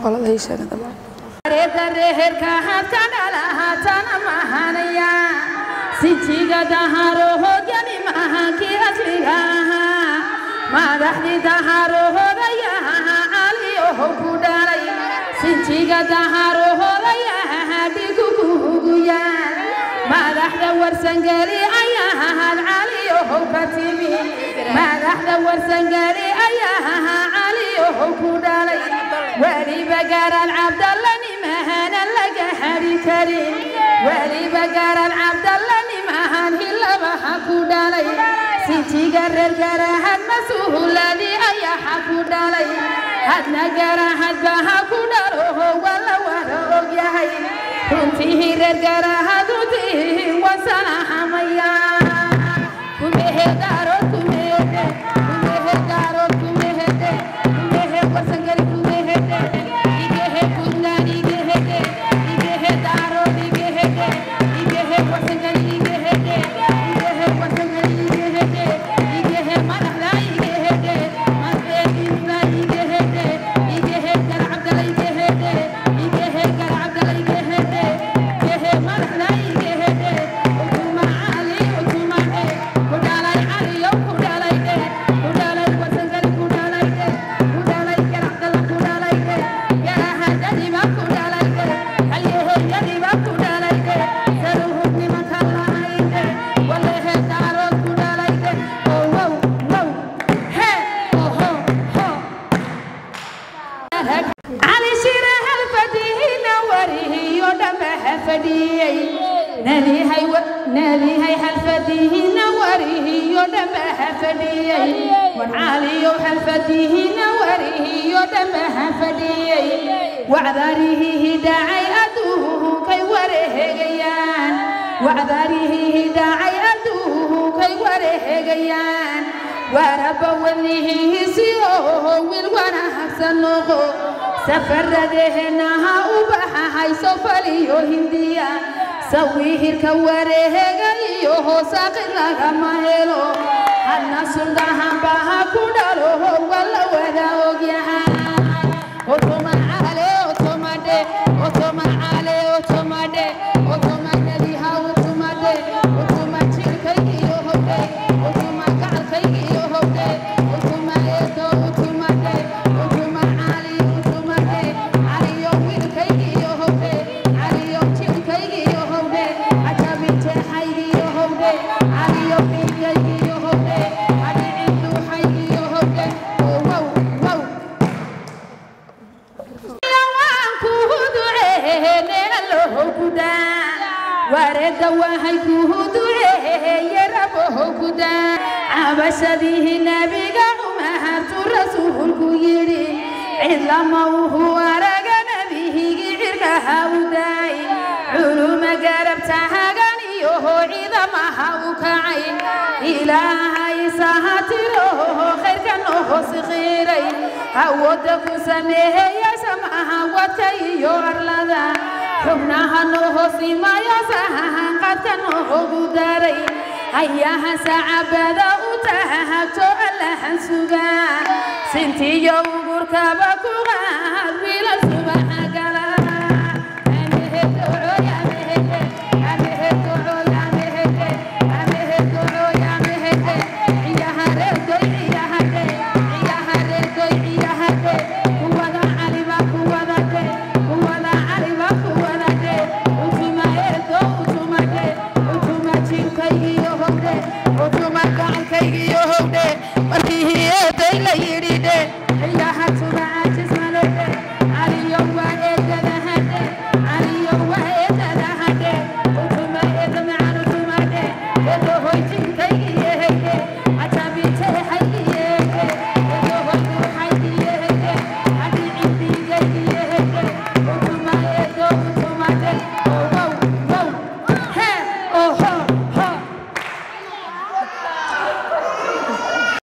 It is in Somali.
qolada ay sheegada reer ka hadana laha tana mahanaya sintiga daharo hogani mahanki asliga madaxdi daharo hodaya ali oo ku dhalay sintiga daharo hodaya digu kuguya madaxda warsangali ayaha ali oo katimi madaxda warsangali ayaha ali oo ku dhalay wali bagaran abdallah nimahana laga hari karin wali bagaran abdallah nimahana labaha ku dhalay sintiga reer garahan masuuladi ayaha ku dhalay hadna garahan baha ku dhalo wala wala og yahay runtii reer garahadu tii wasalahamaya kumehedaro kumehede wasangali kumehede igehe kunani igehe daro igehe wasangali igehe wasangali igehe marahla igehe marahla igehe gar abdallah igehe gar abdallah igehe marahla igehe utuma ali utuma kudalay ali yo kudalay wasangali kudalay gar abdallah kudalay gara hadani ma kudalay aliyo yani ma kudalay saruhu ni makalay wallahi daro kudalay oh wow he oh ho علي شيره الفدينا وريه يودم فديي نالي هاي الفدينا وريه يودم فديي وعلي الفدينا وريه يودم فديي وعذاريه داعي ادوه كي وريه جيان وعذاريه داعي ادوه كي وريه جيان ورب وليه سيوه والوانا حسنوه سفر دهنها وبحا هاي سوفليو هندية سويه الكواره غيوه ساقر لغا مهلو الناس لهم بها كودالو ولا ودا وغيها وطما علي وطما دي وطما علي وطما دي وطما نليها وطما دي وطما تشيكي يوهو وطما كالكي يوهو وطما يدو وطما دي وطما علي وطما دي علي يوم الكي يوهو علي يوم تشيكي يوهو عجبي تحيي يوهو علي يوم الكي يوهو علي عنده حي يوهو واو واو ورد وهي كهدوه يربه كدا عبشده نبي قومها رسول كيري علما وهو رجع نبيه عركها وداي علوم قربتها غنيه عظمها وكعي إلهي سهاتره خير كنه صغيري هودك سميه يسمعها وتيو أرلدا حبناها نوه سيما يساها قد كنوه قداري هياها سعبدا وتاها تؤلها سوغا سنتي يوغر كابكوغا